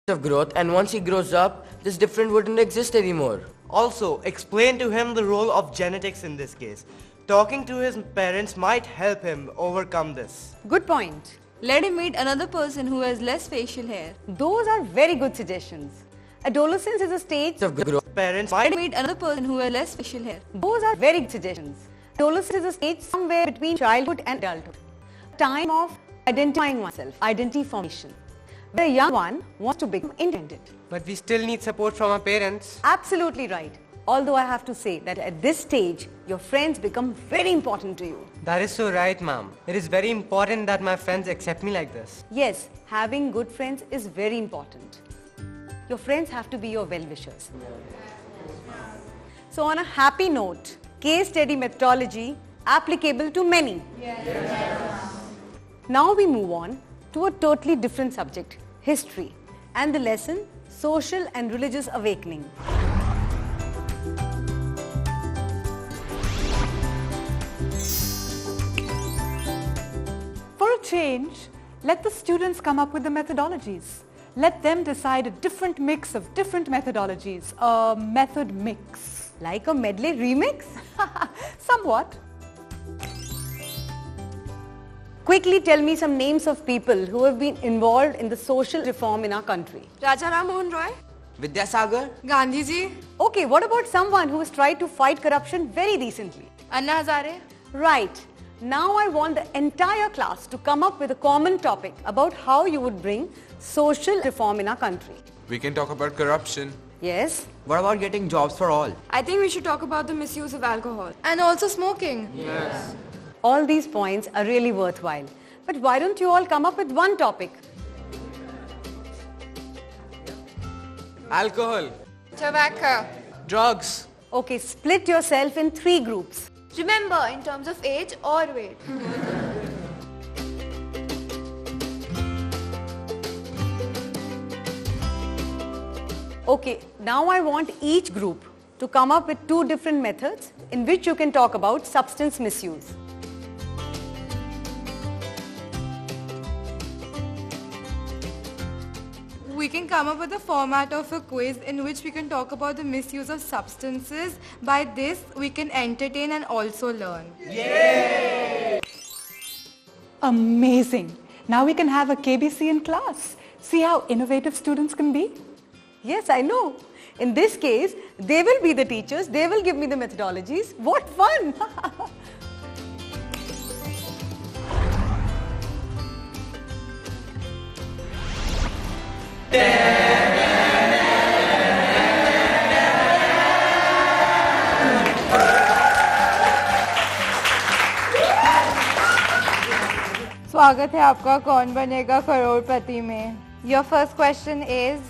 of growth, and once he grows up, this difference wouldn't exist anymore. Also, explain to him the role of genetics in this case. Talking to his parents might help him overcome this. Good point. Let him meet another person who has less facial hair. Those are very good suggestions. Adolescence is a stage Of growth. Parents Let might him meet another person who has less facial hair. Those are very good suggestions. Adolescence is a stage somewhere between childhood and adulthood. Time of identifying oneself, identity formation, where a young one wants to become independent. But we still need support from our parents. Absolutely right. Although I have to say that at this stage, your friends become very important to you. That is so right, ma'am. It is very important that my friends accept me like this. Yes, having good friends is very important. Your friends have to be your well-wishers. So on a happy note, case study methodology applicable to many. Now we move on to a totally different subject, history, and the lesson, social and religious awakening. For a change, let the students come up with the methodologies. Let them decide a different mix of different methodologies, a method mix. Like a medley remix? Somewhat. Quickly tell me some names of people who have been involved in the social reform in our country. Raja Ram Mohan Roy, Vidyasagar? Gandhi ji, Okay, what about someone who has tried to fight corruption very recently? Anna Hazare. Right. Now I want the entire class to come up with a common topic about how you would bring social reform in our country. We can talk about corruption. Yes? What about getting jobs for all? I think we should talk about the misuse of alcohol. And also smoking. All these points are really worthwhile. But why don't you all come up with one topic? Alcohol. Tobacco. Drugs. Okay, split yourself in 3 groups. Remember, in terms of age or weight. Okay, now I want each group to come up with 2 different methods in which you can talk about substance misuse. We can come up with a format of a quiz in which we can talk about the misuse of substances. By this, we can entertain and also learn. Amazing. Now we can have a KBC in class. See how innovative students can be? Yes, I know. In this case, they will be the teachers, they will give me the methodologies. What fun! स्वागत है आपका कौन बनेगा करोड़पति में. Your first question is,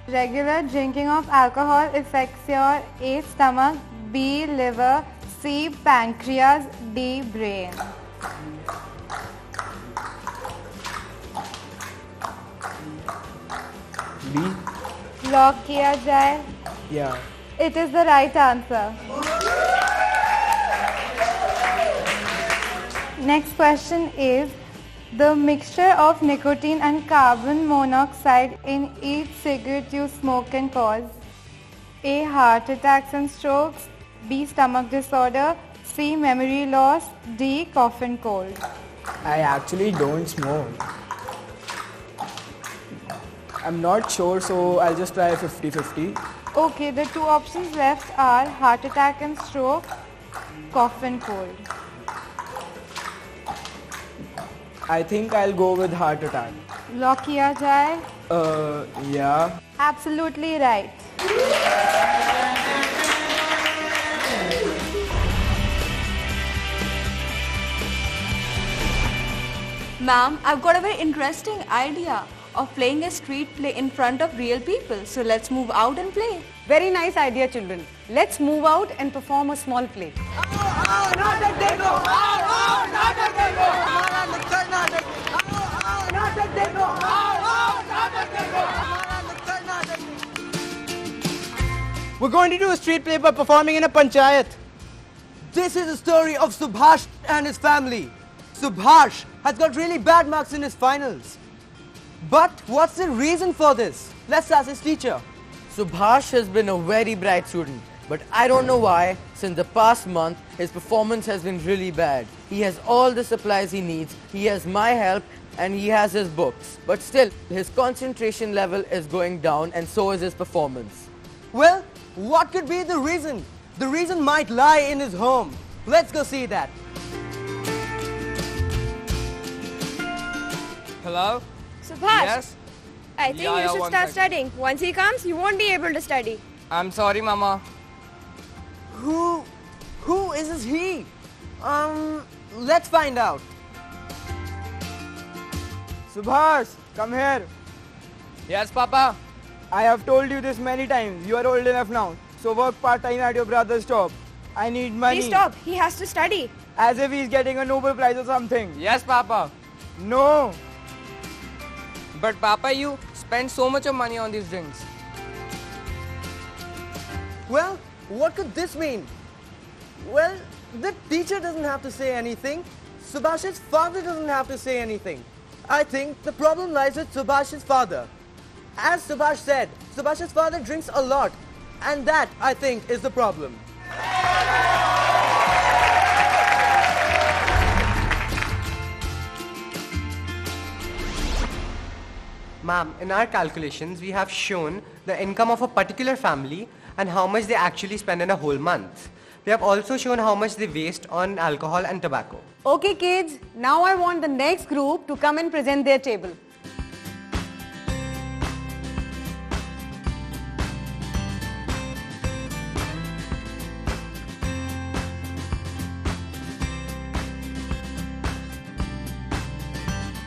regular drinking of alcohol affects your A. stomach, B. liver, C. pancreas, D. brain. B? Lock किया जाए. Yeah. It is the right answer. Next question is, the mixture of nicotine and carbon monoxide in each cigarette you smoke can cause A. heart attacks and strokes, B. stomach disorder, C. memory loss, D. cough and cold. I actually don't smoke. I'm not sure, so I'll just try 50-50. Okay, the 2 options left are heart attack and stroke, cough and cold. I think I'll go with heart attack. Lock किया जाए. Yeah. Absolutely right. Ma'am, I've got a very interesting idea of playing a street play in front of real people. So let's move out and play. Very nice idea, children. Let's move out and perform a small play. We're going to do a street play by performing in a panchayat. This is the story of Subhash and his family. Subhash has got really bad marks in his finals. But what's the reason for this? Let's ask his teacher. Subhash has been a very bright student, but I don't know why, since the past month, his performance has been really bad. He has all the supplies he needs, he has my help, and he has his books. But still, his concentration level is going down, and so is his performance. Well, what could be the reason? The reason might lie in his home. Let's go see that. Hello? Subhash, Yes? I think Yeah, you should one start second. studying. Once he comes, you won't be able to study. I'm sorry, Mama. Who is this he? Let's find out. Subhash, come here. Yes, Papa? I have told you this many times. You are old enough now. So work part-time at your brother's job. I need money. Please stop. He has to study. As if he's getting a Nobel Prize or something. Yes, Papa. No. But Papa, you spend so much of money on these drinks. Well, what could this mean? Well, the teacher doesn't have to say anything. Subhash's father doesn't have to say anything. I think the problem lies with Subhash's father. As Subhash said, Subhash's father drinks a lot. And that, I think, is the problem. Ma'am, in our calculations, we have shown the income of a particular family and how much they actually spend in a whole month. We have also shown how much they waste on alcohol and tobacco. Okay kids, now I want the next group to come and present their table.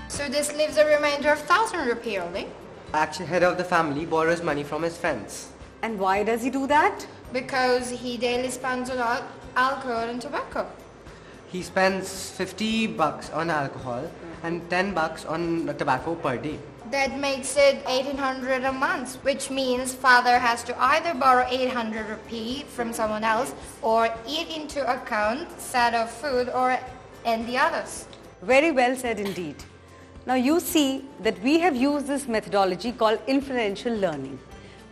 So this leaves a remainder of 1,000 rupee only. Actually, head of the family borrows money from his friends. And why does he do that? Because he daily spends a lot alcohol and tobacco. He spends $50 on alcohol and $10 on tobacco per day. That makes it 1,800 a month, which means father has to either borrow 800 rupee from someone else or eat into account set of food or and the others. Very well said indeed. Now you see that we have used this methodology called inferential learning.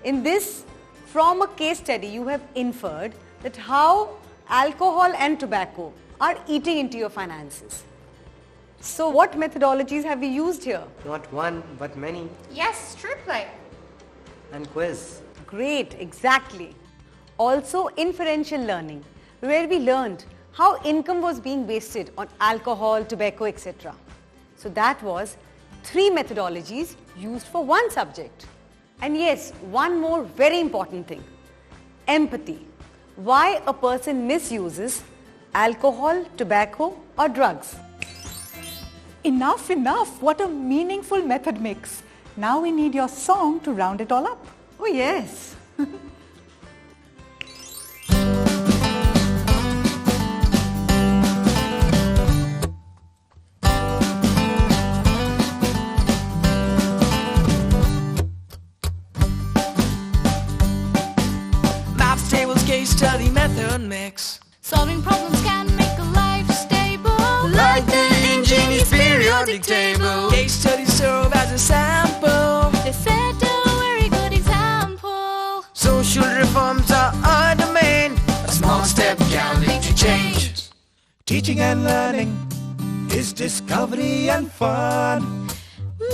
In this, from a case study, you have inferred that how alcohol and tobacco are eating into your finances. So what methodologies have we used here? Not one, but many. Yes, true play. And quiz. Great, exactly. Also inferential learning, where we learned how income was being wasted on alcohol, tobacco, etc. So that was 3 methodologies used for one subject. And yes, one more very important thing, empathy. Why a person misuses alcohol, tobacco or drugs. Enough, enough. What a meaningful method mix. Now we need your song to round it all up. Oh yes. Maths tables, case study, method mix. Solving problems can make a life stable, Like the ingenious periodic table. Case studies serve as a sample. They set a very good example. Social reforms are our domain. A small step can lead to change. Teaching and learning is discovery and fun.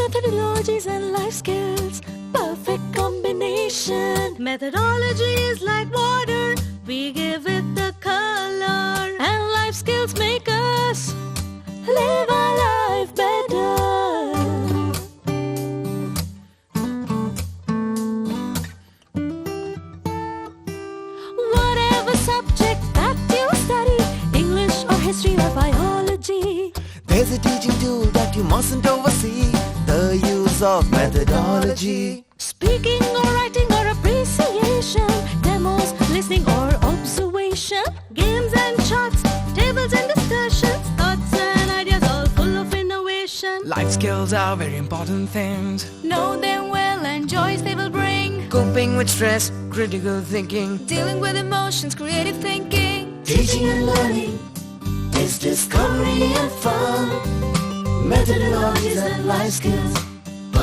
Methodologies and life skills, perfect combination. Methodology is like water, we give it the color. And life skills make us live our life better. Whatever subject that you study, English or history or biology, There's a teaching tool that you mustn't oversee. The use of methodology. speaking or writing or appreciation, demos, listening or observation, games and charts, tables and discussions, thoughts and ideas all full of innovation. Life skills are very important things. Know them well and joys they will bring. Coping with stress, critical thinking. Dealing with emotions, creative thinking. Teaching and learning is discovery and fun. Methodologies and life skills,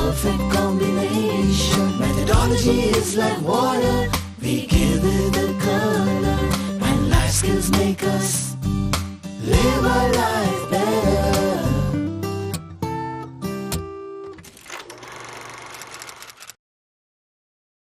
perfect combination. Methodology is like water, we give it the color, and life skills make us live our life.